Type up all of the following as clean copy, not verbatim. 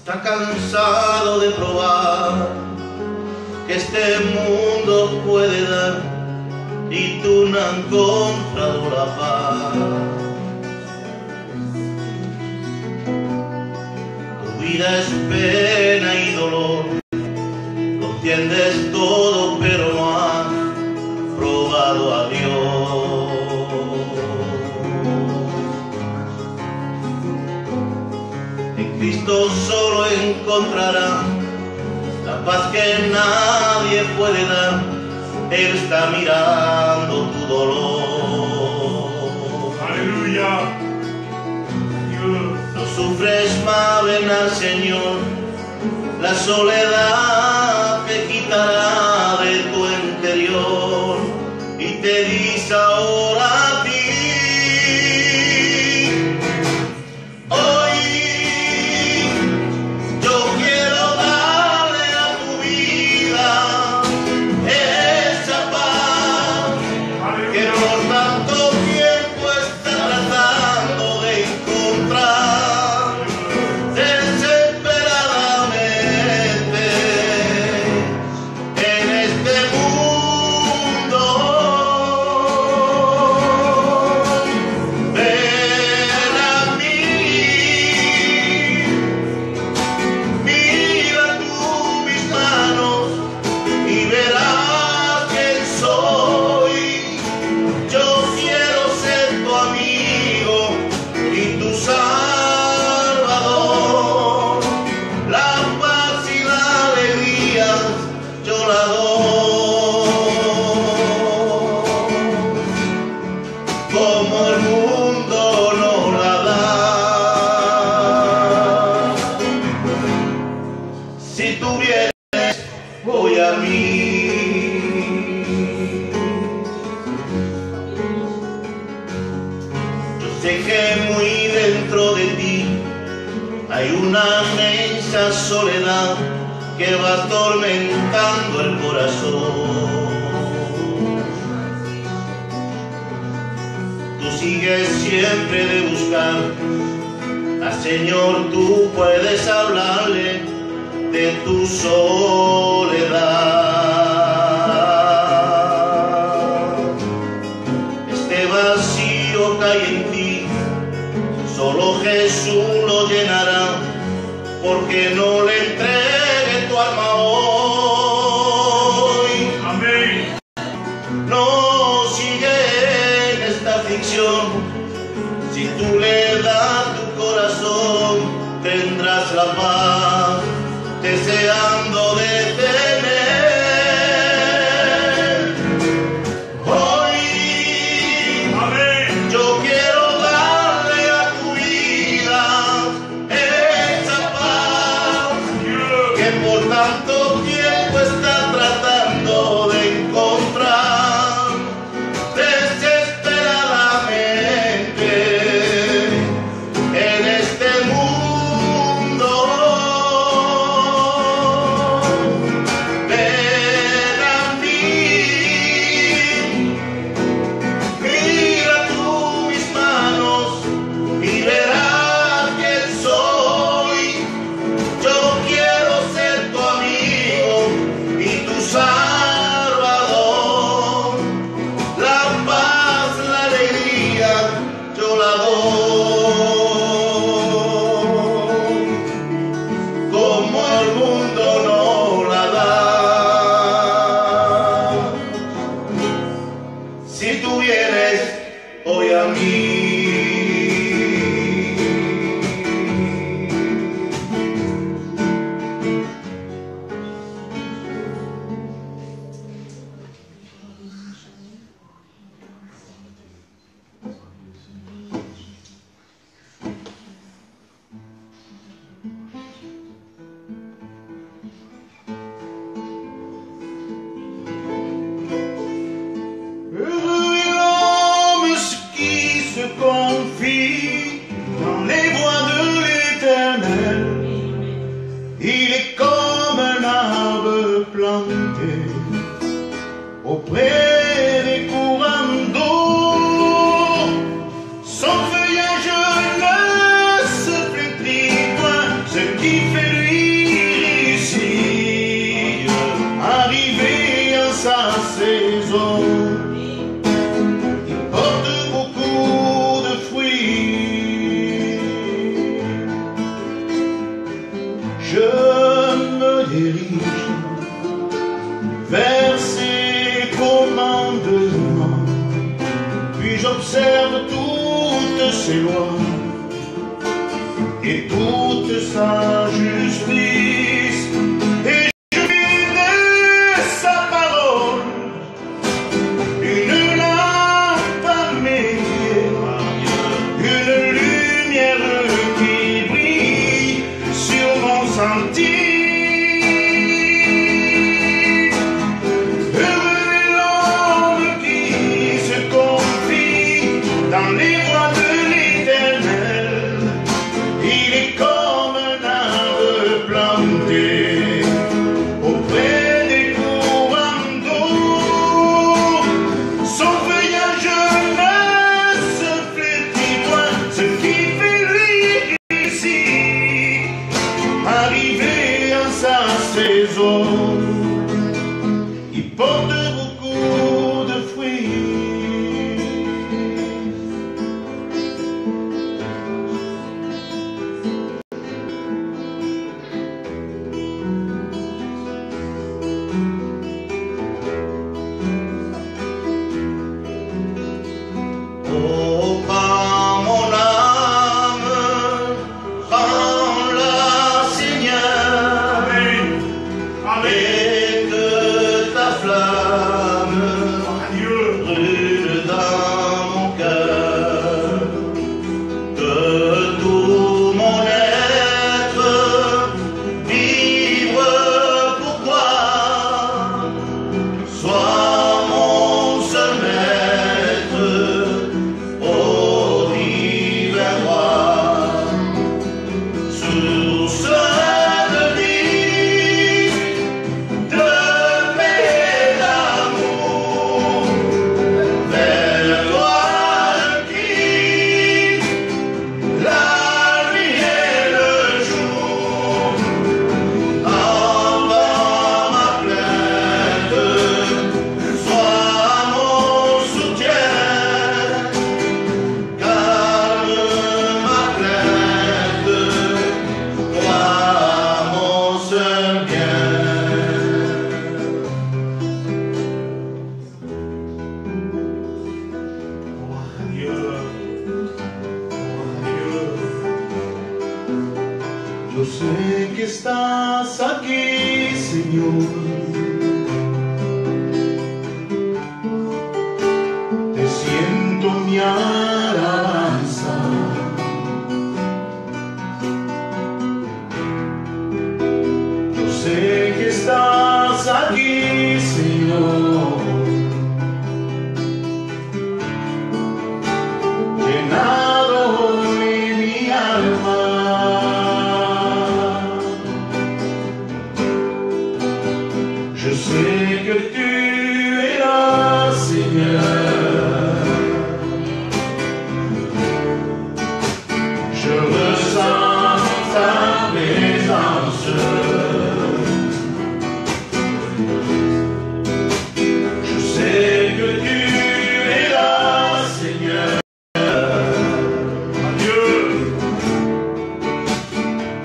Está cansado de probar que este mundo puede dar y tú no has encontrado la paz. Tu vida es pena y dolor, lo entiendes todo pero no has probado a Dios. En Cristo solo encontrarás la paz que nadie puede dar. Él está mirando tu dolor. Aleluya. No sufres más, ven al Señor. La soledad te quitará de tu interior y te dice ahora a ti. Soledad que va atormentando el corazón. Tú sigues siempre de buscar al Señor, tú puedes hablarle de tu soledad. Este vacío que hay en ti, solo Jesús lo llenará, porque no le entregue tu alma hoy. Amén. No sigue en esta aflicción. Si tú le das tu corazón, tendrás la paz, deseando detener. Hoy, amén, yo quiero darle a tu vida que por tanto tiempo está tratando de encontrar desesperadamente en este mundo. Ven a mí, mira tú mis manos y verás quién soy. Yo quiero ser tu amigo y tu salvador. La paz, la alegría, yo la doy, como el mundo no la da. Si tú vienes hoy a mí, confie dans les voies de l'Éternel. Il est comme un arbre planté auprès des courants d'eau. Son feuillage ne se flétrit point, ce qui fait vers ses commandements, puis j'observe toutes ses lois et toute sa justice, et je vis de sa parole une lampe à mes pieds, une lumière qui brille sur mon sentier. Dans les voies de l'Éternel, il est comme un arbre planté auprès des courants d'eau. Son feuillage ne se flétrit point, ce qui fait lui ici arriver à sa saison. Il porte beaucoup de fruits. Oh, pas mon âme, rends-la, Seigneur, et que ta flamme brûle dans mon cœur, que tout mon être vive pour toi, sois mon seul maître. Oh, divin roi, source de vie, de paix et d'amour, vers toi je quitte la nuit et le jour. Entends ma plainte, sois mon soutien. Calme ma plainte, toi mon seul bien. Yo sé que estás aquí, Señor. Te siento mi alabanza. Yo sé que estás aquí, Señor. Llenado hoy mi alma. Je sais que tu es là, Seigneur. Je ressens ta présence. Je sais que tu es là, Seigneur.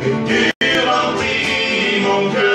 Et tu remplis mon cœur.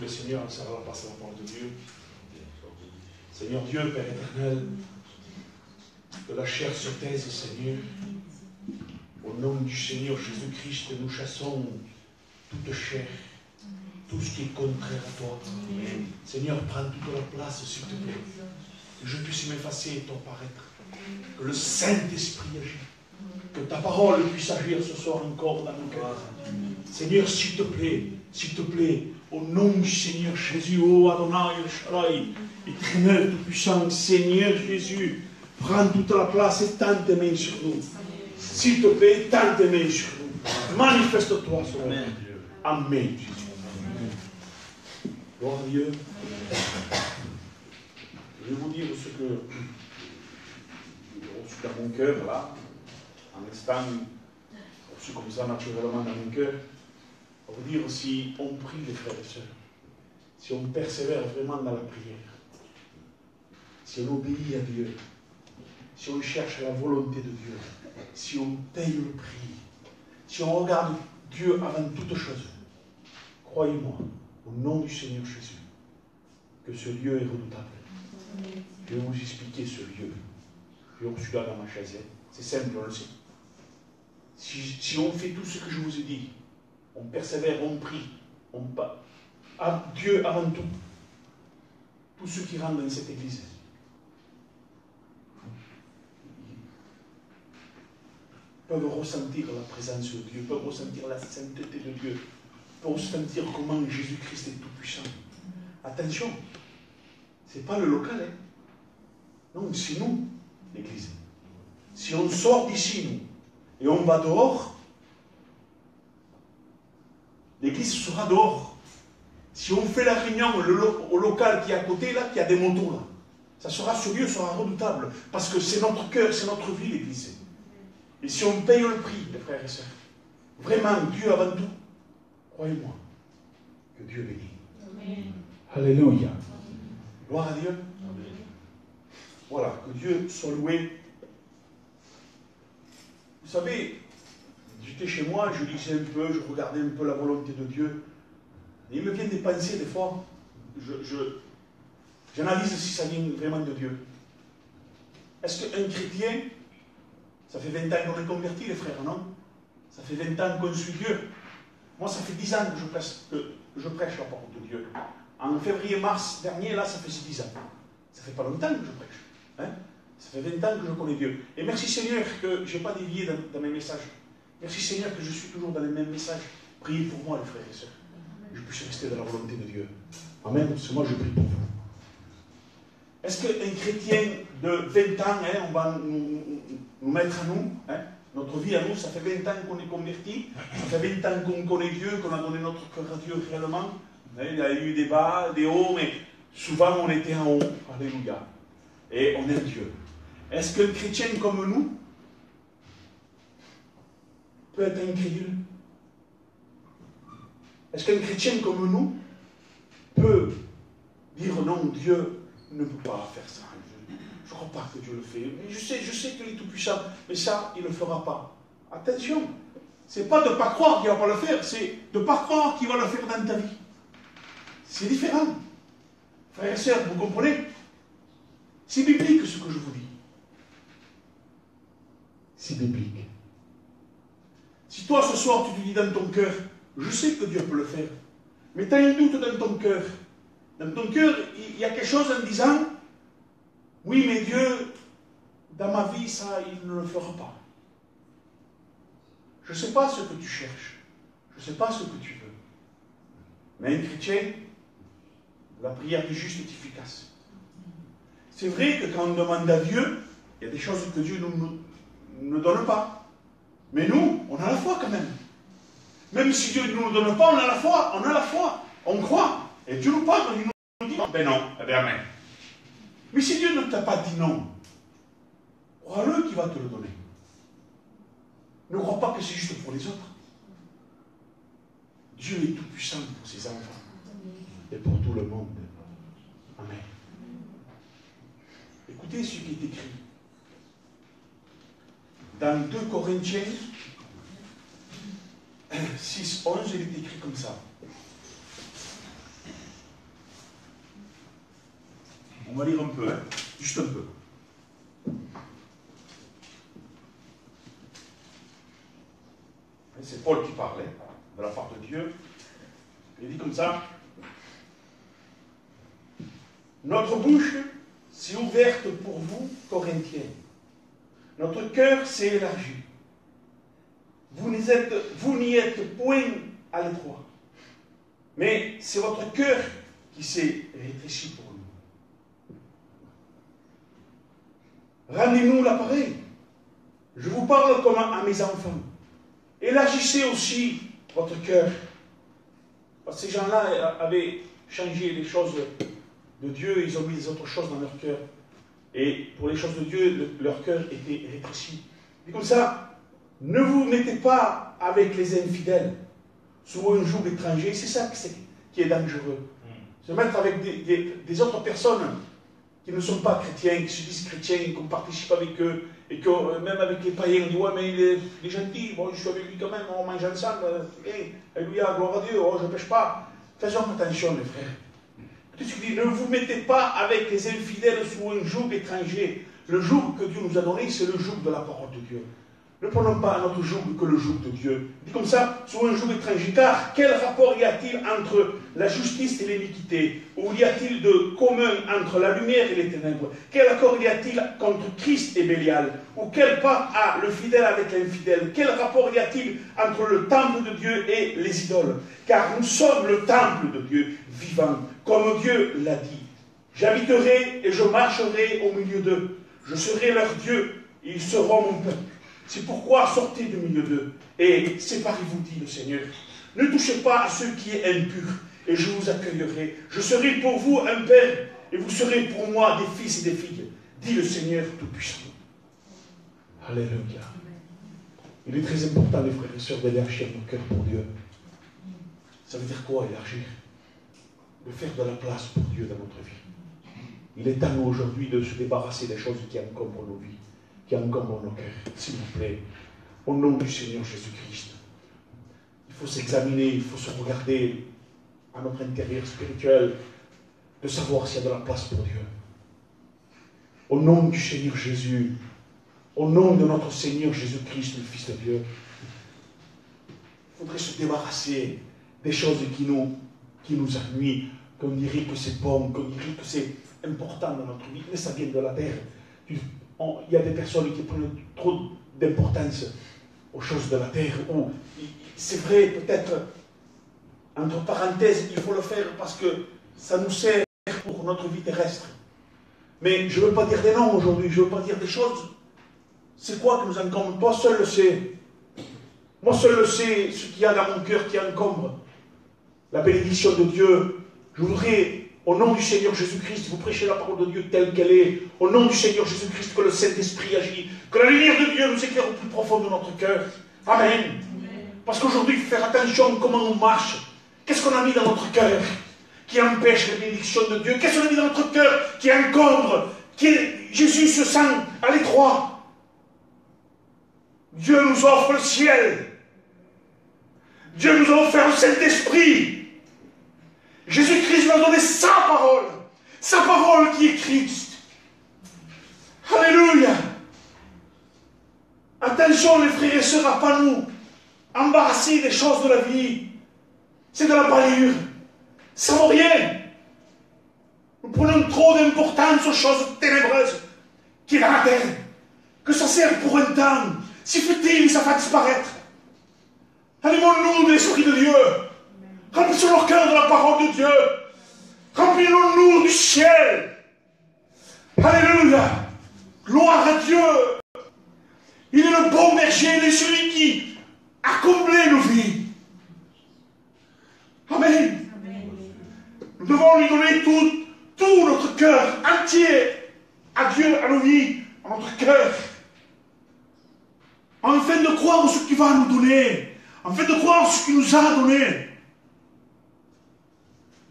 le Seigneur, on s'en va passer la parole de Dieu. Seigneur Dieu, Père éternel, que la chair se taise, Seigneur. Au nom du Seigneur Jésus-Christ, nous chassons toute chair, tout ce qui est contraire à toi. Amen. Seigneur, prends toute la place, s'il te plaît. Que je puisse m'effacer et ton paraître. Que le Saint-Esprit agisse. Que ta parole puisse agir ce soir encore dans nos cœurs. Seigneur, s'il te plaît, au nom du Seigneur Jésus, oh Adonai, El Shaddai, éternel tout-puissant, Seigneur Jésus, prends toute la place et tends tes mains sur nous. S'il te plaît, tends tes mains sur nous. Manifeste-toi sur nous. Amen, Jésus. Gloire à Dieu. Je vais vous dire ce que j'ai reçu dans mon cœur, là, en instant, reçu comme ça naturellement dans mon cœur. On va dire si on prie, les frères et sœurs, si on persévère vraiment dans la prière, si on obéit à Dieu, si on cherche la volonté de Dieu, si on paye le prix, si on regarde Dieu avant toute chose, croyez-moi, au nom du Seigneur Jésus, que ce lieu est redoutable. Je vais vous expliquer ce lieu. Je suis là dans ma chaise. C'est simple, on le sait. Si on fait tout ce que je vous ai dit, on persévère, on prie, on bat à Dieu avant tout. Tous ceux qui rentrent dans cette église, peuvent ressentir la présence de Dieu, peuvent ressentir la sainteté de Dieu, peuvent ressentir comment Jésus-Christ est tout-puissant. Attention, ce n'est pas le local, hein. Non, c'est nous, l'église. Si on sort d'ici, nous, et on va dehors, l'église sera dehors. Si on fait la réunion au local qui est à côté, là, qui a des motos, là, ça sera, ce lieu sera redoutable, parce que c'est notre cœur, c'est notre vie, l'église. Et si on paye le prix, les frères et sœurs, vraiment, Dieu avant tout, croyez-moi, que Dieu bénit. Amen. Alléluia. Gloire à Dieu. Amen. Voilà, que Dieu soit loué. Vous savez, j'étais chez moi, je lisais un peu, je regardais un peu la volonté de Dieu. Et il me vient des pensées, des fois, j'analyse si ça vient vraiment de Dieu. Est-ce qu'un chrétien, ça fait 20 ans qu'on est converti, les frères, non? Ça fait 20 ans qu'on suit Dieu. Moi, ça fait 10 ans que je prêche la parole de Dieu. En février-mars dernier, là, ça fait 10 ans. Ça fait pas longtemps que je prêche. Hein? Ça fait 20 ans que je connais Dieu. Et merci Seigneur que je n'ai pas dévié dans mes messages. Merci Seigneur que je suis toujours dans les mêmes messages. Priez pour moi, les frères et sœurs. Que je puisse rester dans la volonté de Dieu. Amen. Parce que moi, je prie pour vous. Est-ce qu'un chrétien de 20 ans, hein, on va nous mettre à nous, hein, notre vie à nous, ça fait 20 ans qu'on est converti, ça fait 20 ans qu'on connaît Dieu, qu'on a donné notre cœur à Dieu réellement. Il y a eu des bas, des hauts, mais souvent on était en haut. Alléluia. Et on aime Dieu. Est-ce qu'un chrétien comme nous peut être incrédule? Est-ce qu'un chrétien comme nous peut dire non, Dieu ne peut pas faire ça? Je ne crois pas que Dieu le fait. Mais je sais qu'il est tout-puissant, mais ça, il ne le fera pas. Attention, ce n'est pas de ne pas croire qu'il ne va pas le faire, c'est de ne pas croire qu'il va le faire dans ta vie. C'est différent. Frères et sœurs, vous comprenez? C'est biblique ce que je vous dis. C'est biblique. Si toi ce soir tu te dis dans ton cœur, je sais que Dieu peut le faire, mais tu as un doute dans ton cœur. Dans ton cœur, il y a quelque chose en disant, oui mais Dieu, dans ma vie, ça, il ne le fera pas. Je ne sais pas ce que tu cherches. Je ne sais pas ce que tu veux. Mais un chrétien, la prière du juste est efficace. C'est vrai que quand on demande à Dieu, il y a des choses que Dieu ne donne pas. Mais nous, on a la foi quand même. Même si Dieu ne nous le donne pas, on a la foi, on croit. Et Dieu nous parle, il nous dit, ben non, eh bien amen. Mais si Dieu ne t'a pas dit non, crois-le qu'il va te le donner. Ne crois pas que c'est juste pour les autres. Dieu est tout puissant pour ses enfants et pour tout le monde. Amen. Écoutez ce qui est écrit. Dans 2 Corinthiens 6, 11, il est écrit comme ça. On va lire un peu, hein, juste un peu. C'est Paul qui parlait de la part de Dieu. Il dit comme ça. Notre bouche s'est ouverte pour vous, Corinthiens. Notre cœur s'est élargi. Vous n'y êtes point à l'étroit. Mais c'est votre cœur qui s'est rétréci pour nous. Rendez-nous l'appareil. Je vous parle comme à mes enfants. Élargissez aussi votre cœur. Parce que ces gens-là avaient changé les choses de Dieu, ils ont mis des autres choses dans leur cœur. Et pour les choses de Dieu, leur cœur était rétréci. Et comme ça, ne vous mettez pas avec les infidèles sous un joug étranger. C'est ça qui est dangereux. Se mettre avec des autres personnes qui ne sont pas chrétiens, qui se disent chrétiens, qu'on participe avec eux, et que même avec les païens, on dit ouais mais il est gentil, bon je suis avec lui quand même, on mange ensemble, alléluia, gloire à Dieu, oh je ne pêche pas. Faisons attention les frères. Qu'est-ce qu'il dit? Ne vous mettez pas avec les infidèles sous un joug étranger. Le joug que Dieu nous a donné, c'est le joug de la parole de Dieu. Ne prenons pas à notre joug que le joug de Dieu. Il dit comme ça, sous un joug étranger. Car quel rapport y a-t-il entre la justice et l'iniquité? Ou y a-t-il de commun entre la lumière et les ténèbres? Quel accord y a-t-il contre Christ et Bélial? Ou quelle part a le fidèle avec l'infidèle? Quel rapport y a-t-il entre le temple de Dieu et les idoles? Car nous sommes le temple de Dieu vivant, comme Dieu l'a dit. J'habiterai et je marcherai au milieu d'eux. Je serai leur Dieu et ils seront mon peuple. C'est pourquoi sortez du milieu d'eux et séparez-vous, dit le Seigneur. Ne touchez pas à ce qui est impur et je vous accueillerai. Je serai pour vous un père et vous serez pour moi des fils et des filles, dit le Seigneur Tout-Puissant. Alléluia. Il est très important, les frères et sœurs, d'élargir nos cœurs pour Dieu. Ça veut dire quoi, élargir? De faire de la place pour Dieu dans notre vie. Il est temps aujourd'hui de se débarrasser des choses qui encombrent nos vies, qui encombrent nos cœurs. S'il vous plaît, au nom du Seigneur Jésus-Christ, il faut s'examiner, il faut se regarder à notre intérieur spirituel, de savoir s'il y a de la place pour Dieu. Au nom du Seigneur Jésus, au nom de notre Seigneur Jésus-Christ, le Fils de Dieu, il faudrait se débarrasser des choses qui nous ennuient, qu'on dirait que c'est bon, qu'on dirait que c'est important dans notre vie, mais ça vient de la terre. Il y a des personnes qui prennent trop d'importance aux choses de la terre, où c'est vrai, peut-être, entre parenthèses, il faut le faire parce que ça nous sert pour notre vie terrestre. Mais je ne veux pas dire des noms aujourd'hui, je ne veux pas dire des choses. C'est quoi que nous encombre? Toi seul le sais. Moi seul le sais, ce qu'il y a dans mon cœur qui encombre la bénédiction de Dieu. Je voudrais, au nom du Seigneur Jésus-Christ, vous prêcher la parole de Dieu telle qu'elle est. Au nom du Seigneur Jésus-Christ, que le Saint-Esprit agit. Que la lumière de Dieu nous éclaire au plus profond de notre cœur. Amen. Parce qu'aujourd'hui, il faut faire attention à comment on marche. Qu'est-ce qu'on a mis dans notre cœur qui empêche la bénédiction de Dieu? Qu'est-ce qu'on a mis dans notre cœur qui encombre? Jésus se sent à l'étroit. Dieu nous offre le ciel. Dieu nous a offert le Saint-Esprit. Jésus-Christ nous a donné sa parole qui est Christ. Alléluia. Attention les frères et sœurs, à pas nous embarrasser des choses de la vie. C'est de la balayure. Ça ne vaut rien. Nous prenons trop d'importance aux choses ténébreuses qui est dans la terre. Que ça sert pour un temps. Si futile, ça va disparaître. Animons-nous de l'Esprit de Dieu. Remplissons nos cœurs de la parole de Dieu. Remplissons-nous du ciel. Alléluia. Gloire à Dieu. Il est le bon berger, il est celui qui a comblé nos vies. Amen. Nous devons lui donner tout notre cœur entier à Dieu, à nos vies, à notre cœur. Afin de croire en ce qu'il va nous donner. Afin de croire en ce qu'il nous a donné.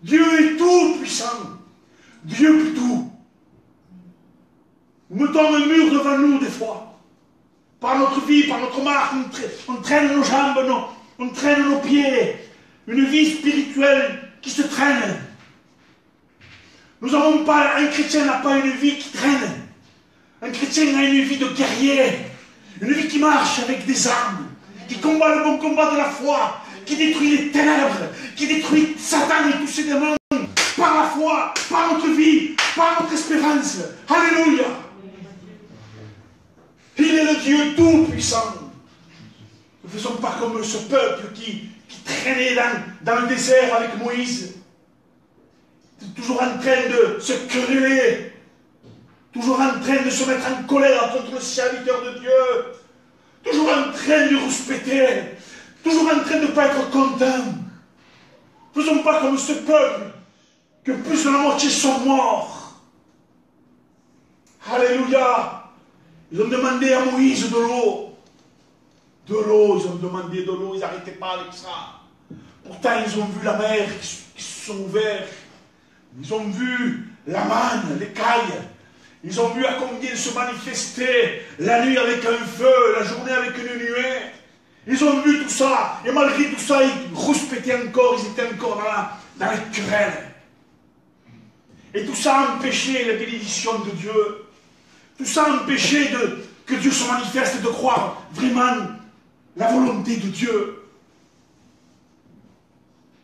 Dieu est tout puissant. Dieu peut tout. Nous mettons un mur devant nous des fois. Par notre vie, par notre marche, on traîne nos jambes, on traîne nos pieds. Une vie spirituelle qui se traîne. Un chrétien n'a pas une vie qui traîne. Un chrétien a une vie de guerrier. Une vie qui marche avec des armes. Qui combat le bon combat de la foi. Qui détruit les ténèbres. Qui détruit Satan et tous ses démons. Par la foi, par notre vie, par notre espérance. Alléluia. Il est le Dieu tout-puissant. Ne faisons pas comme ce peuple qui traînait dans le désert avec Moïse. Toujours en train de se quereller. Toujours en train de se mettre en colère contre le serviteur de Dieu. Toujours en train de rouspéter. Toujours en train de ne pas être content. Ne faisons pas comme ce peuple. Que plus de la moitié sont morts. Alléluia. Ils ont demandé à Moïse de l'eau. De l'eau, ils ont demandé de l'eau, ils n'arrêtaient pas avec ça. Pourtant, ils ont vu la mer qui se sont ouverts. Ils ont vu la manne, l'écaille. Ils ont vu à combien se manifester la nuit avec un feu, la journée avec une nuée. Ils ont vu tout ça. Et malgré tout ça, ils rouspétaient encore, ils étaient encore dans la querelle. Et tout ça a empêché la bénédiction de Dieu. Tout ça a empêché que Dieu se manifeste et de croire vraiment la volonté de Dieu.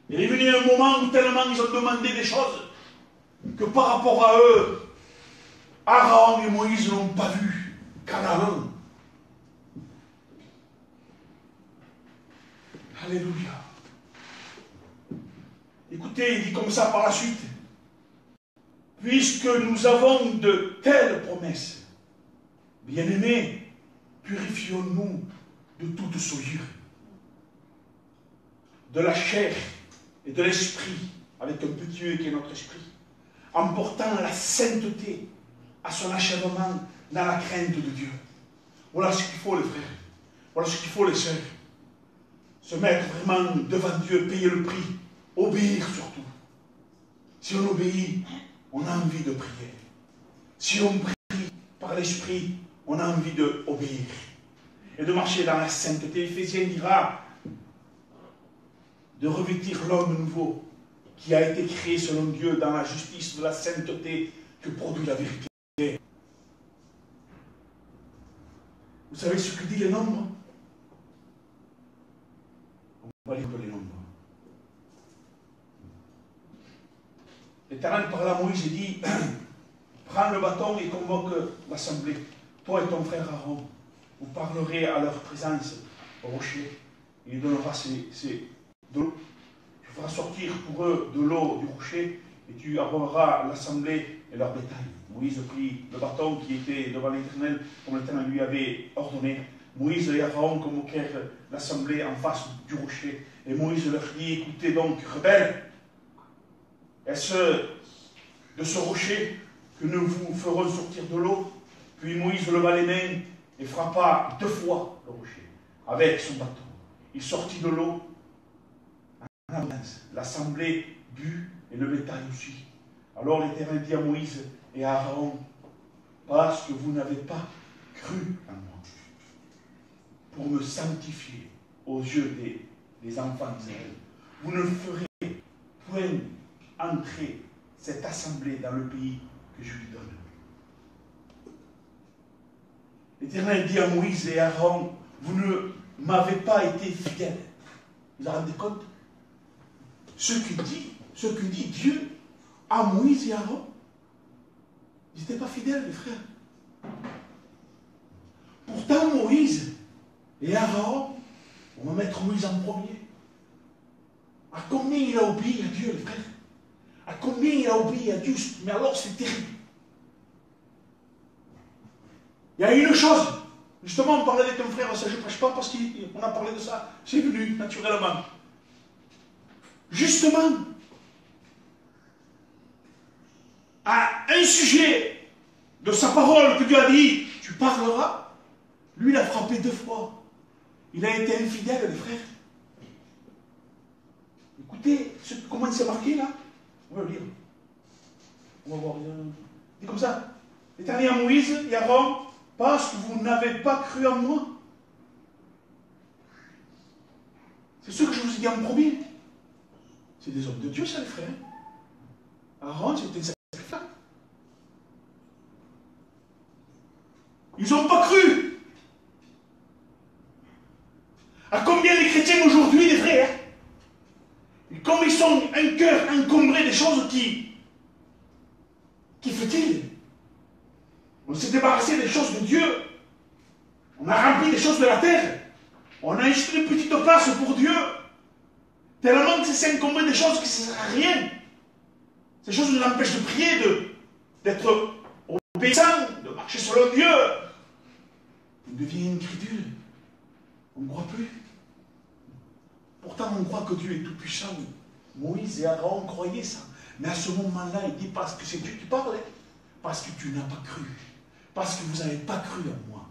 Il est venu un moment où tellement ils ont demandé des choses que par rapport à eux, Aaron et Moïse n'ont pas vu Canaan. Alléluia. Écoutez, il dit comme ça par la suite. Puisque nous avons de telles promesses, bien-aimés, purifions-nous de toute souillure, de la chair et de l'esprit, avec un petit E qui est notre esprit, en portant la sainteté à son achèvement dans la crainte de Dieu. Voilà ce qu'il faut, les frères. Voilà ce qu'il faut, les sœurs. Se mettre vraiment devant Dieu, payer le prix, obéir surtout. Si on obéit, on a envie de prier. Si on prie par l'esprit, on a envie d'obéir et de marcher dans la sainteté. Éphésiens dira de revêtir l'homme nouveau qui a été créé selon Dieu dans la justice de la sainteté que produit la vérité. Vous savez ce que dit les nombres? On va lire les nombres. L'Éternel parla à Moïse et dit, prends le bâton et convoque l'assemblée. Toi et ton frère Aaron, vous parlerez à leur présence au rocher. Il donnera de l'eau. Tu feras sortir pour eux de l'eau du rocher et tu arroseras l'assemblée et leur bétail. Moïse prit le bâton qui était devant l'Éternel, comme l'Éternel lui avait ordonné. Moïse et Aaron convoquèrent l'assemblée en face du rocher. Et Moïse leur dit, écoutez donc, rebelles, est-ce de ce rocher que nous vous ferons sortir de l'eau? Puis Moïse leva les mains et frappa 2 fois le rocher avec son bâton. Il sortit de l'eau en abondance. L'assemblée but et le bétail aussi. Alors l'Éternel dit à Moïse et à Aaron, parce que vous n'avez pas cru en moi, pour me sanctifier aux yeux des enfants d'Israël, vous ne ferez point entrer cette assemblée dans le pays que je lui donne. L'Éternel dit à Moïse et à Aaron, vous ne m'avez pas été fidèles. Vous vous rendez compte? Ce que dit Dieu à Moïse et à Aaron, ils n'étaient pas fidèles, les frères. Pourtant, Moïse et Aaron, on va mettre Moïse en premier. À combien il a obéi à Dieu, les frères? À combien il a obéi à Dieu? Mais alors, c'est terrible. Il y a une chose, justement, on parlait avec un frère, ça je ne prêche pas parce qu'on a parlé de ça, c'est venu naturellement. Justement, à un sujet de sa parole que Dieu a dit, tu parleras, lui il a frappé 2 fois. Il a été infidèle, les frères. Écoutez, comment c'est marqué là? On va le lire. On va voir. C'est comme ça. L'Éternel à Moïse et à Aaron, parce que vous n'avez pas cru en moi. C'est ce que je vous ai dit en premier. C'est des hommes de Dieu, ça, les frères. Aaron, c'était un sacrifice. Ils n'ont pas cru. À combien les chrétiens aujourd'hui, les frères, comme ils sont un cœur encombré des choses qui fait-il? On s'est débarrassé des choses de Dieu. On a rempli des choses de la terre. On a acheté une petite place pour Dieu. Tellement que c'est encombré des choses qui ne servent à rien. Ces choses nous empêchent de prier, d'être obéissants, de marcher selon Dieu. On devient incrédule. On ne croit plus. Pourtant, on croit que Dieu est tout-puissant. Moïse et Aaron croyaient ça. Mais à ce moment-là, il dit, parce que c'est Dieu qui parle, parce que tu n'as pas cru. Parce que vous n'avez pas cru en moi.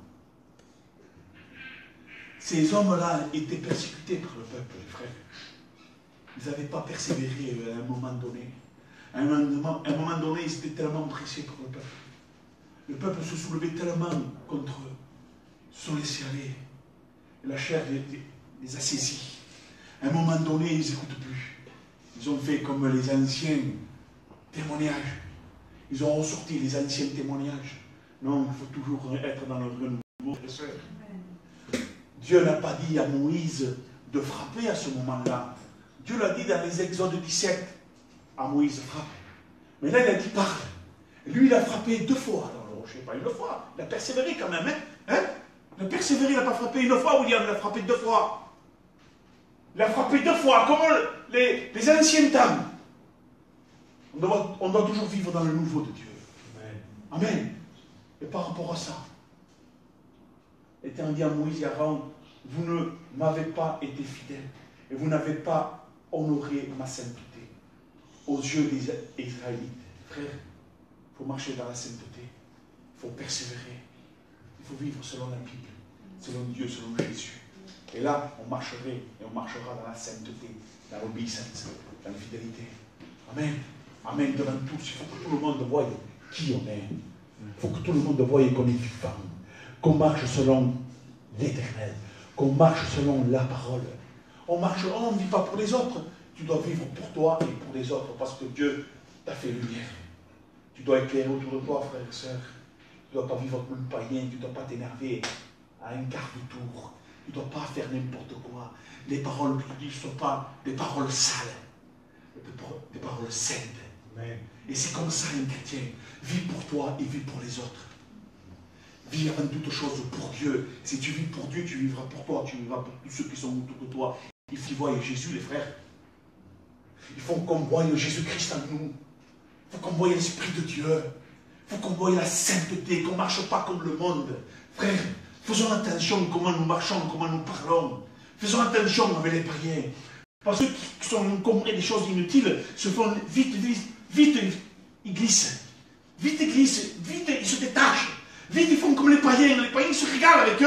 Ces hommes-là étaient persécutés par le peuple, les frères. Ils n'avaient pas persévéré à un moment donné. À un moment donné, ils étaient tellement pressés par le peuple. Le peuple se soulevait tellement contre eux. Ils se sont laissés aller. Et la chair les a saisis. À un moment donné, ils n'écoutent plus. Ils ont fait comme les anciens témoignages. Ils ont ressorti les anciens témoignages. Non, il faut toujours être dans le renouveau, frères et sœurs. Dieu n'a pas dit à Moïse de frapper à ce moment-là. Dieu l'a dit dans les Exodes 17. À Moïse, frappe. Mais là, il a dit parle. Lui, il a frappé 2 fois. Alors, je ne sais pas, 1 fois. Il a persévéré quand même. Hein? Il a persévéré, il n'a pas frappé 1 fois, William. Il a frappé 2 fois. Il a frappé 2 fois, comme les anciens temps. On doit toujours vivre dans le nouveau de Dieu. Amen. Amen. Et par rapport à ça, l'Éternel dit à Moïse et à Aaron, vous ne m'avez pas été fidèles et vous n'avez pas honoré ma sainteté aux yeux des Israélites. Frère, il faut marcher dans la sainteté, il faut persévérer, il faut vivre selon la Bible, selon Dieu, selon Jésus. Et là, on marcherait et on marchera dans la sainteté, dans l'obéissance, dans la fidélité. Amen. Amen devant tous. Il faut que tout le monde voie qui on est. Il faut que tout le monde voie qu'on est vivant, qu'on marche selon l'Éternel, qu'on marche selon la parole. On ne vit pas pour les autres. Tu dois vivre pour toi et pour les autres parce que Dieu t'a fait lumière. Tu dois éclairer autour de toi, frères et sœurs. Tu ne dois pas vivre comme un païen, tu ne dois pas t'énerver à un quart de tour. Tu ne dois pas faire n'importe quoi. Les paroles que tu dis ne sont pas des paroles sales, des paroles saintes. Amen. Et c'est comme ça un chrétien. Vis pour toi et vis pour les autres. Vis avant toute chose pour Dieu. Si tu vis pour Dieu, tu vivras pour toi, tu vivras pour tous ceux qui sont autour de toi. Il faut voir Jésus, les frères. Il faut qu'on voie Jésus-Christ en nous. Il faut qu'on voie l'Esprit de Dieu. Il faut qu'on voie la sainteté, qu'on ne marche pas comme le monde. Frères, faisons attention comment nous marchons, comment nous parlons. Faisons attention avec les païens. Parce que ceux qui sont encombrés des choses inutiles se font vite, ils glissent. Vite, ils glissent. Vite, ils se détachent. Vite, ils font comme les païens. Les païens se régalent avec eux.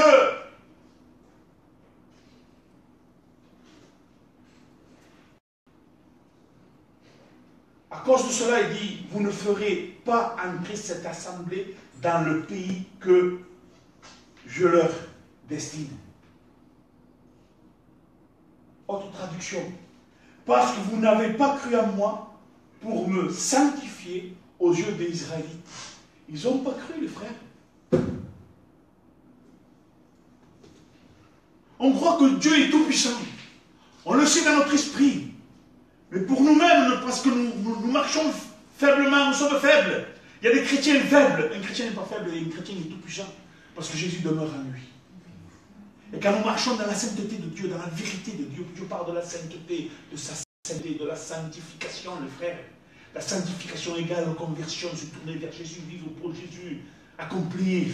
À cause de cela, il dit, vous ne ferez pas entrer cette assemblée dans le pays que je leur destine. Autre traduction. Parce que vous n'avez pas cru en moi pour me sanctifier aux yeux des Israélites. Ils n'ont pas cru, les frères. On croit que Dieu est tout puissant. On le sait dans notre esprit. Mais pour nous-mêmes, parce que nous marchons faiblement, nous sommes faibles. Il y a des chrétiens faibles. Un chrétien n'est pas faible, et un chrétien est tout puissant. Parce que Jésus demeure en lui. Et quand nous marchons dans la sainteté de Dieu, dans la vérité de Dieu, Dieu parle de la sainteté, de sa sainteté, de la sanctification, les frères. La sanctification égale la conversion, se tourner vers Jésus, vivre pour Jésus, accomplir,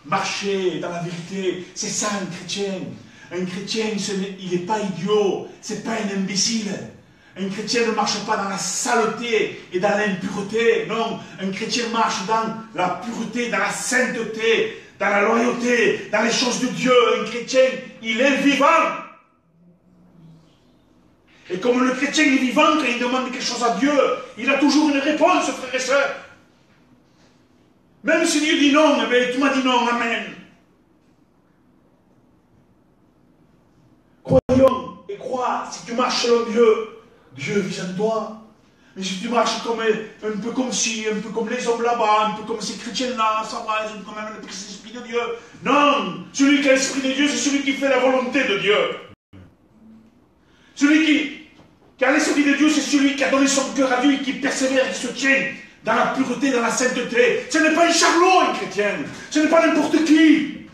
marcher dans la vérité. C'est ça un chrétien. Un chrétien, il n'est pas idiot, c'est pas un imbécile. Un chrétien ne marche pas dans la saleté et dans l'impureté. Non, un chrétien marche dans la pureté, dans la sainteté, dans la loyauté, dans les choses de Dieu. Un chrétien, il est vivant. Et comme le chrétien est vivant, quand il demande quelque chose à Dieu, il a toujours une réponse, frères et sœurs. Même si Dieu dit non, eh bien, tu m'as dit non, amen. Croyons et crois, si tu marches selon Dieu, Dieu vit en toi. Mais si tu marches comme, un peu comme ci, un peu comme les hommes là-bas, un peu comme ces chrétiens-là, ça va, ils ont quand même l'Esprit de Dieu. Non, celui qui a l'Esprit de Dieu, c'est celui qui fait la volonté de Dieu. Celui qui a l'Esprit de Dieu, c'est celui qui a donné son cœur à Dieu et qui persévère, qui se tient dans la pureté, dans la sainteté. Ce n'est pas un charlot, un chrétien. Ce n'est pas n'importe qui.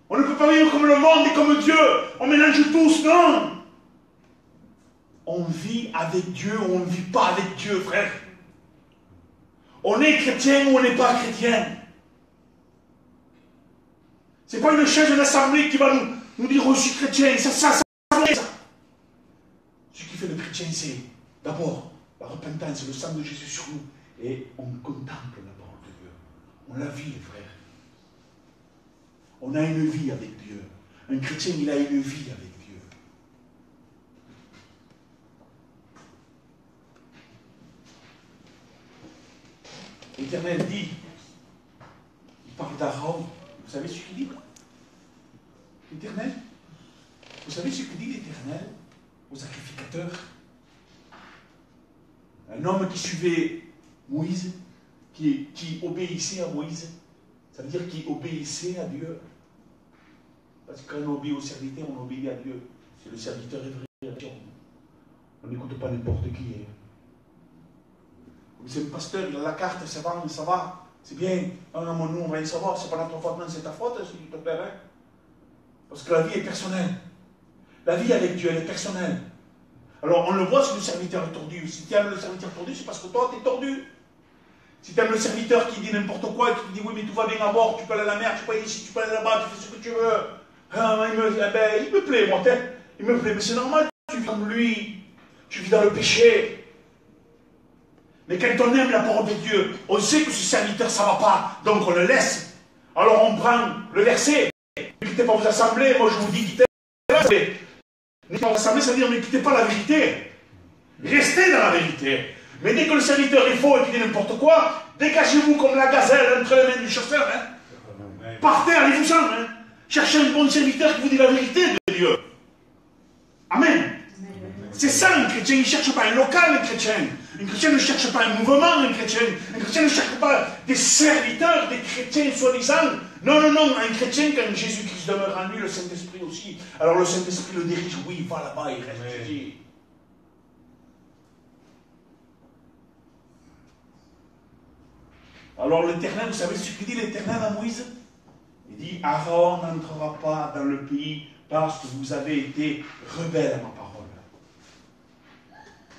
On ne peut pas vivre comme le monde et comme Dieu. On mélange tous, non. On vit avec Dieu ou on ne vit pas avec Dieu, frère. On est chrétien ou on n'est pas chrétien. Ce n'est pas une chaise d'assemblée qui va nous dire, oh, je suis chrétien, ça. Ce qui fait le chrétien, c'est d'abord la repentance, le sang de Jésus sur nous. Et on contemple la parole de Dieu. On la vit, frère. On a une vie avec Dieu. Un chrétien, il a une vie avec Dieu. L'Éternel dit, il parle d'Aaron. Vous savez ce qu'il dit? L'Éternel? Vous savez ce que dit l'Éternel aux sacrificateurs? Un homme qui suivait Moïse, qui obéissait à Moïse, ça veut dire qu'il obéissait à Dieu. Parce que quand on obéit au serviteur, on obéit à Dieu. C'est le serviteur est vrai. On n'écoute pas n'importe qui. C'est le pasteur, il a la carte, ça va, c'est bien. Non, nous, on va y savoir, c'est pas notre faute, non, c'est ta faute, s'il te plaît. Parce que la vie est personnelle. La vie avec Dieu, elle est personnelle. Alors, on le voit si le serviteur est tordu. Si tu aimes le serviteur tordu, c'est parce que toi, tu es tordu. Si tu aimes le serviteur qui dit n'importe quoi, qui te dit oui, mais tout va bien à bord, tu peux aller à la mer, tu peux aller ici, tu peux aller là-bas, tu fais ce que tu veux. Ah, il me plaît, moi, il me plaît, mais c'est normal, tu vis comme lui, tu vis dans le péché. Mais quand on aime la parole de Dieu, on sait que ce serviteur, ça ne va pas, donc on le laisse. Alors on prend le verset. Ne quittez pas vos assemblées, moi je vous dis quittez la vérité. Ne quittez pas vos assemblées, ça veut dire ne quittez pas la vérité. Restez dans la vérité. Mais dès que le serviteur est faux et qu'il dit n'importe quoi, dégagez-vous comme la gazelle entre les mains du chasseur. Partez, allez-vous-en. Cherchez un bon serviteur qui vous dit la vérité de Dieu. Amen. C'est ça un chrétien, il ne cherche pas un local, un chrétien. Un chrétien ne cherche pas un mouvement, un chrétien. Un chrétien ne cherche pas des serviteurs, des chrétiens soi-disant. Non, un chrétien, quand Jésus-Christ demeure en lui, le Saint-Esprit aussi. Alors le Saint-Esprit le dirige, oui, il va là-bas, il reste, je dis. Alors l'Éternel, vous savez ce qu'il dit l'Éternel à Moïse? Il dit, Aaron n'entrera pas dans le pays parce que vous avez été rebelles à ma parole.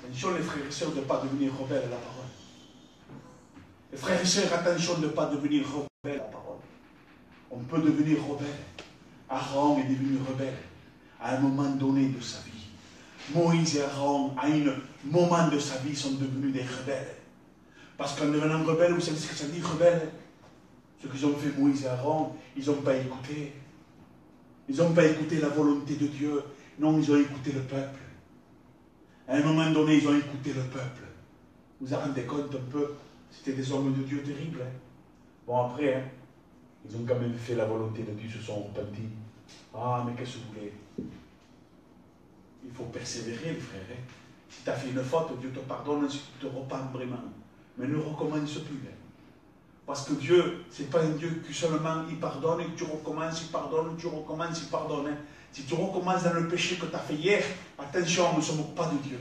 Attention les frères et sœurs de ne pas devenir rebelles à la parole. Les frères et sœurs, attention de ne pas devenir rebelles à la parole. On peut devenir rebelle. Aaron est devenu rebelle à un moment donné de sa vie. Moïse et Aaron, à un moment de sa vie, sont devenus des rebelles. Parce qu'en devenant rebelle, vous savez ce que ça dit, rebelle? Ce qu'ils ont fait Moïse et Aaron, ils n'ont pas écouté. Ils n'ont pas écouté la volonté de Dieu. Non, ils ont écouté le peuple. À un moment donné, ils ont écouté le peuple. Vous vous rendez compte un peu? C'était des hommes de Dieu terribles. Bon, après, ils ont quand même fait la volonté de Dieu, ils se sont repentis. Ah, mais qu'est-ce que vous voulez? Il faut persévérer, les frères. Si tu as fait une faute, Dieu te pardonne, si tu te repens vraiment. Mais ne recommence plus. Parce que Dieu, ce n'est pas un Dieu qui seulement il pardonne, et tu recommences, il pardonne, tu recommences, il pardonne. Si tu recommences dans le péché que tu as fait hier, attention, on ne se moque pas de Dieu.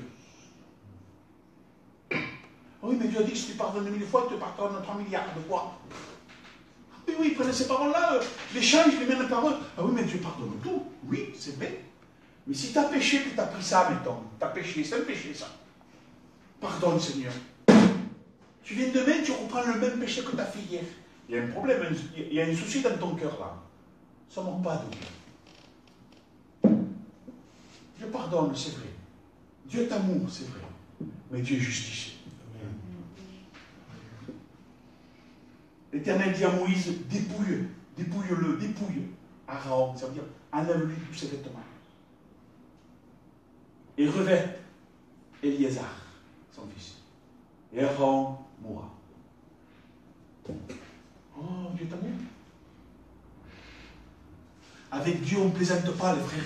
Oui, mais Dieu a dit que si tu pardonnes 1000 fois, tu te pardonnes 3 milliards de fois. Oui, prenez ces paroles-là, les change, les mets en parole. Ah oui, mais Dieu pardonne tout. Oui, c'est vrai. Mais si tu as péché, que tu as pris ça, mettons, tu as péché, c'est un péché ça. Pardonne, Seigneur. Tu viens demain, tu reprends le même péché que tu as fait hier. Il y a un problème, il y a un souci dans ton cœur là. Ça ne manque pas de Dieu. Dieu pardonne, c'est vrai. Dieu est amour, c'est vrai. Mais Dieu est justice. L'Éternel dit à Moïse, dépouille-le, dépouille Aaron, ça veut dire enlève-lui tous ses vêtements. Et revêt Éléazar, son fils. Et Aaron mourra. Oh, Dieu est amour. Avec Dieu, on ne plaisante pas, les frères.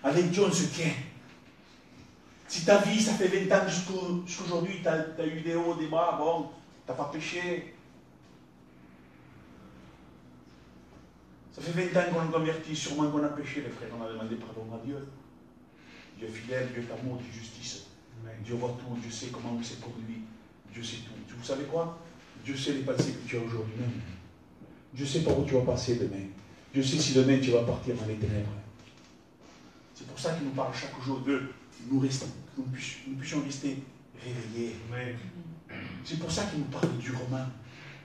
Avec Dieu, on se tient. Si ta vie, ça fait 20 ans jusqu'aujourd'hui, tu as eu des hauts, des bas, bon, tu n'as pas péché. Ça fait 20 ans qu'on est converti, sûrement qu'on a péché, les frères, on a demandé pardon à Dieu. Dieu est fidèle, Dieu est amour, Dieu est justice. Dieu voit tout, Dieu sait comment on s'est conduit, Dieu sait tout. Vous savez quoi? Dieu sait les pensées que tu as aujourd'hui même. Dieu sait par où tu vas passer demain. Dieu sait si demain tu vas partir dans les ténèbres. C'est pour ça qu'il nous parle chaque jour de nous rester, que nous puissions rester réveillés. C'est pour ça qu'il nous parle durement,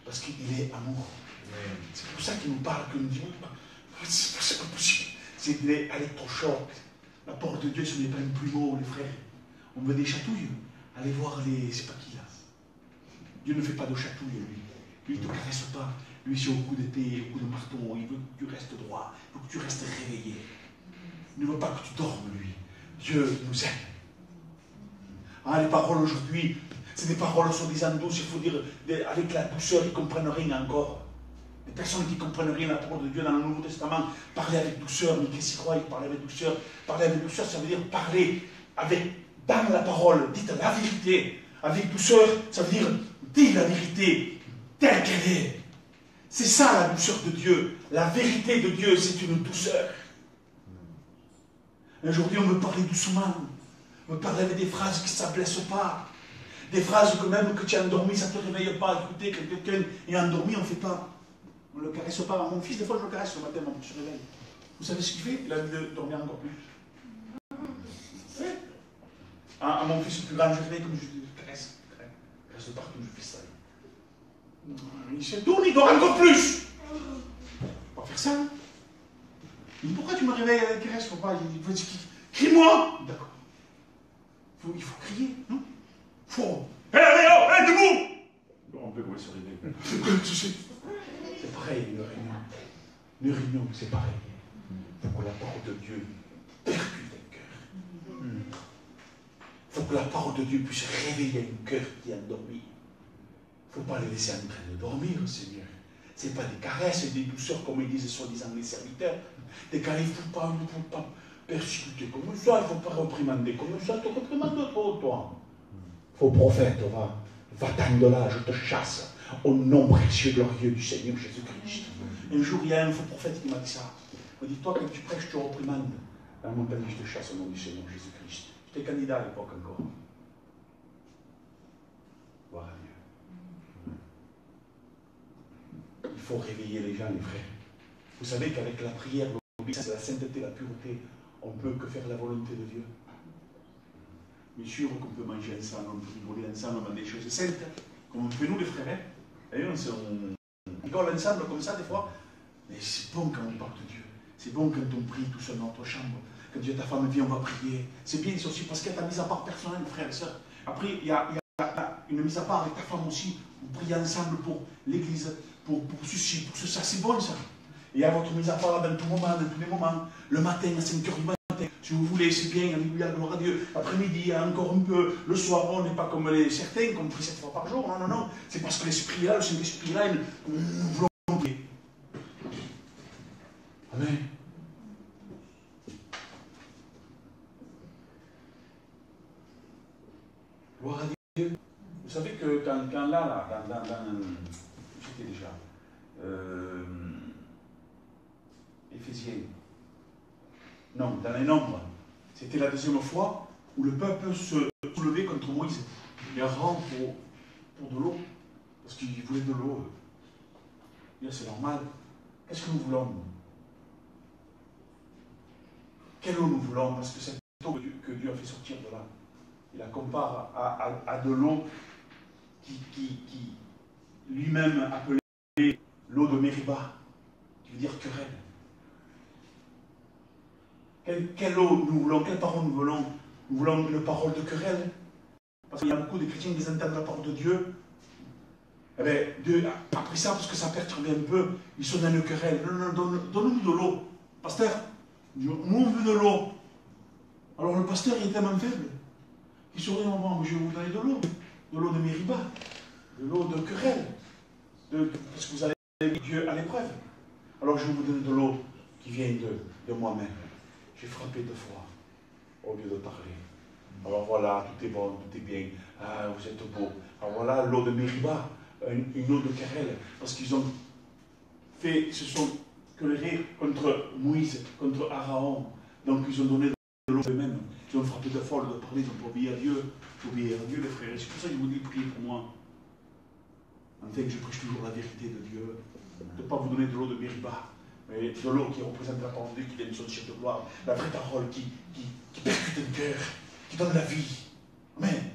parce qu'il est amour. C'est pour ça qu'il nous parle, que nous disons, c'est pas possible. C'est électrochoc. La porte de Dieu, ce n'est pas une plumeau, les frères. On veut des chatouilles. Allez voir les. C'est pas qui là. Dieu ne fait pas de chatouilles, lui. Lui, il ne te caresse pas. Lui, c'est au coup d'épée, au coup de marteau. Il veut que tu restes droit. Il veut que tu restes réveillé. Il ne veut pas que tu dormes, lui. Dieu nous aime. Ah, les paroles aujourd'hui, c'est des paroles soi-disant douces. Il faut dire avec la douceur, ils ne comprennent rien encore. Les personnes qui ne comprennent rien la parole de Dieu dans le Nouveau Testament, parler avec douceur, mais qui s'y croient, ils parlent avec douceur. Parler avec douceur, ça veut dire parler dans la parole, dites la vérité. Avec douceur, ça veut dire dire la vérité telle qu'elle est. C'est ça la douceur de Dieu. La vérité de Dieu, c'est une douceur. Aujourd'hui, on me parle doucement. On me parle avec des phrases qui ne s'ablessent pas. Des phrases que même que tu es endormi, ça ne te réveille pas. Écoutez, que quelqu'un est endormi, on ne fait pas. On ne le caresse pas. Mon fils, des fois, je le caresse le matin, mon petit réveil. Vous savez ce qu'il fait? Il a envie de dormir encore plus. À mon fils le plus grand, je réveille comme je le caresse. Il reste partout, je fais ça. Il se tourne, il dort encore plus. On va faire ça. Il dit, pourquoi tu me réveilles avec caresse? Faut pas. Il dit, crie-moi. D'accord. Il faut crier, non? Faut. Hé, debout! On peut se réveiller. C'est pareil, une réunion. Une réunion, c'est pareil. Il faut que la parole de Dieu percute un cœur. Il faut que la parole de Dieu puisse réveiller un cœur qui est endormi. Il ne faut pas les laisser en train de dormir, Seigneur. Ce n'est pas des caresses et des douceurs, comme ils disent soi-disant les serviteurs. Des caresses, il ne faut pas persécuter comme ça, il ne faut pas réprimander comme ça. Tu réprimandes trop, toi. Faux prophète, va-t'en de là, je te chasse. Au nom précieux glorieux du Seigneur Jésus-Christ. Un jour, il y a un faux prophète qui m'a dit ça. Il m'a dit, toi, quand tu prêches, tu reprimandes. À mon père, je te chasse au nom du Seigneur Jésus-Christ. J'étais candidat à l'époque encore. Gloire à Dieu. Il faut réveiller les gens, les frères. Vous savez qu'avec la prière, l'obéissance, la sainteté, la pureté, on ne peut que faire la volonté de Dieu. Bien sûr qu'on peut manger ensemble, on peut rigoler ensemble, on a des choses saintes, comme on fait nous les frères. Et on rigole ensemble comme ça des fois. Mais c'est bon quand on parle de Dieu. C'est bon quand on prie tout seul dans notre chambre. Quand Dieu et ta femme dit on va prier. C'est bien, c'est aussi parce qu'il y a ta mise à part personnelle, frères et sœurs. Après, il y a une mise à part avec ta femme aussi. Vous priez ensemble pour l'église, pour ceci, pour ça. C'est bon ça. Et il y a votre mise à part dans tout moment, dans tous les moments. Le matin, à 5h du matin. Si vous voulez, c'est bien, alléluia, gloire à Dieu. Après-midi, encore un peu. Le soir, on n'est pas comme certains, qu'on prie 7 fois par jour. Non, non, non. C'est parce que l'Esprit est là, le Saint-Esprit est là, nous voulons prier. Amen. Gloire à Dieu. Vous savez que quand là, j'étais déjà, Éphésiens, non, dans les Nombres, c'était la deuxième fois où le peuple se soulevait contre Moïse. Il y a un rang pour de l'eau, parce qu'il voulait de l'eau. C'est normal. Qu'est-ce que nous voulons? Quelle eau nous voulons? Parce que cette eau que Dieu a fait sortir de là, il la compare à de l'eau qui lui-même appelait l'eau de Mériba, qui veut dire querelle. Quelle eau nous voulons? Quelle parole nous voulons? Nous voulons une parole de querelle. Parce qu'il y a beaucoup de chrétiens qui entendent la parole de Dieu. Eh bien, Dieu, après ça, parce que ça perturbe un peu, ils sont dans une querelle. Donne-nous de l'eau. Pasteur, nous on veut de l'eau. Alors le pasteur, il est tellement faible. Il sourit au moment où je vais vous donner de l'eau de Mériba, de l'eau de querelle. Parce que vous allez mettre Dieu à l'épreuve. Alors je vais vous donner de l'eau qui vient de moi-même. J'ai frappé 2 fois au lieu de parler. Alors voilà, tout est bon, tout est bien. Ah, vous êtes beau. Alors voilà l'eau de Mériba, une eau de querelle, parce qu'ils ont fait, se sont querellés contre Moïse, contre Aaron. Donc ils ont donné de l'eau eux-mêmes. Ils ont frappé de folle de parler, ils ont obéi à Dieu. Obéir à Dieu, les frères. Et c'est pour ça que je vous dis, priez pour moi. Enfin, que je prêche toujours la vérité de Dieu. De ne pas vous donner de l'eau de Mériba, mais de l'eau qui représente la parole de Dieu, qui vient de son chef de gloire. La vraie parole qui percute le cœur, qui donne la vie. Amen.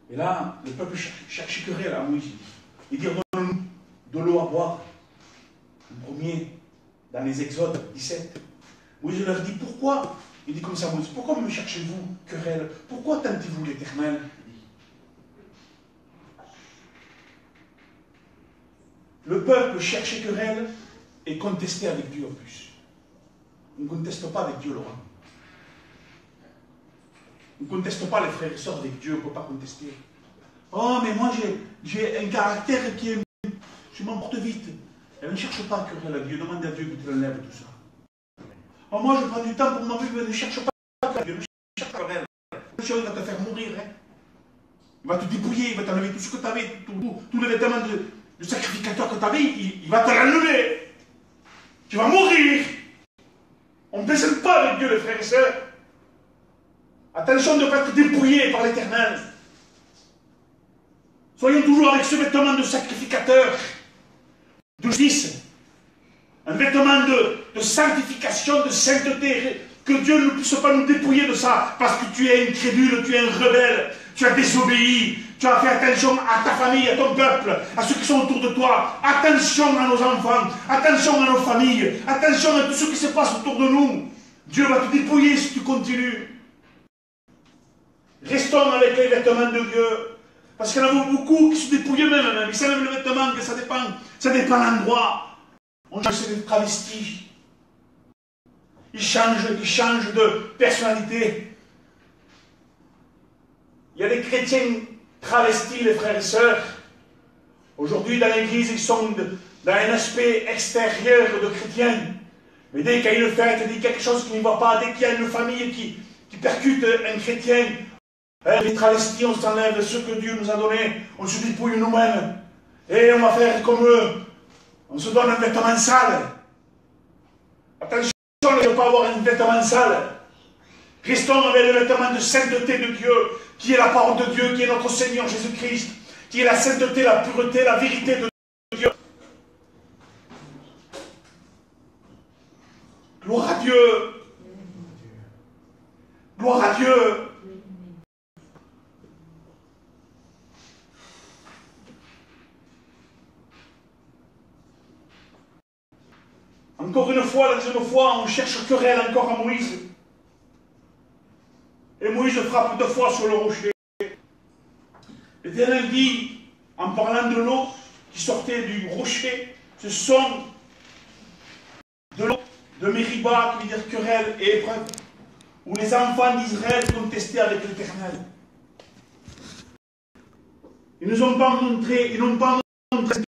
Et là, le peuple cherche querelle à Moïse. Il dit, donne-nous de l'eau à boire. Le premier, dans les Exodes 17. Moïse leur dit, pourquoi? Il dit comme ça, Moïse, pourquoi me cherchez-vous querelle? Pourquoi tentez-vous l'Éternel? Le peuple cherchait querelle et contestait avec Dieu en plus. On ne conteste pas avec Dieu, Laurent. On ne conteste pas les frères et sœurs avec Dieu, on ne peut pas contester. Oh, mais moi j'ai un caractère qui est... Je m'emporte vite. Elle ne cherche pas querelle à Dieu, demande à Dieu que tu l'enlèves tout ça. Oh, moi je prends du temps pour ma vie, mais ne cherche pas querelle à Dieu, ne cherche pas querelle. Le Dieu va te faire mourir. Hein. Il va te dépouiller, il va t'enlever tout ce que tu avais, tous les vêtements de sacrificateur que tu avais, il va te l'enlever. Tu vas mourir. On ne plaisante pas avec Dieu, les frères et sœurs. Attention de ne pas être dépouillé par l'Éternel. Soyons toujours avec ce vêtement de sacrificateur, de justice, un vêtement de sanctification, de sainteté, que Dieu ne puisse pas nous dépouiller de ça, parce que tu es incrédule, tu es un rebelle, tu as désobéi, tu as fait attention à ta famille, à ton peuple, à ceux qui sont autour de toi, attention à nos enfants, attention à nos familles, attention à tout ce qui se passe autour de nous. Dieu va te dépouiller si tu continues. Restons avec les vêtements de Dieu. Parce qu'il y en a beaucoup qui se dépouillent eux-mêmes. Ils s'enlèvent le vêtement, que ça dépend l'endroit. On change de travesti. Ils changent de personnalité. Il y a des chrétiens travestis, les frères et sœurs. Aujourd'hui, dans l'église, ils sont dans un aspect extérieur de chrétiens. Mais dès qu'il y a une fête, dès qu'il y a quelque chose qui ne va pas, dès qu'il y a une famille qui percute un chrétien, les travestis, on s'enlève ce que Dieu nous a donné, on se dépouille nous-mêmes. Et on va faire comme eux. On se donne un vêtement sale. Attention de ne pas avoir un vêtement sale. Restons avec le vêtement de sainteté de Dieu, qui est la parole de Dieu, qui est notre Seigneur Jésus-Christ, qui est la sainteté, la pureté, la vérité de Dieu. Gloire à Dieu. Gloire à Dieu. Encore une fois, la deuxième fois, on cherche querelle encore à Moïse. Et Moïse frappe 2 fois sur le rocher. L'Éternel dit, en parlant de l'eau qui sortait du rocher, ce sont de l'eau de Mériba, qui veut dire querelle et épreuve, où les enfants d'Israël contestaient avec l'Éternel. Ils ne nous ont pas montré,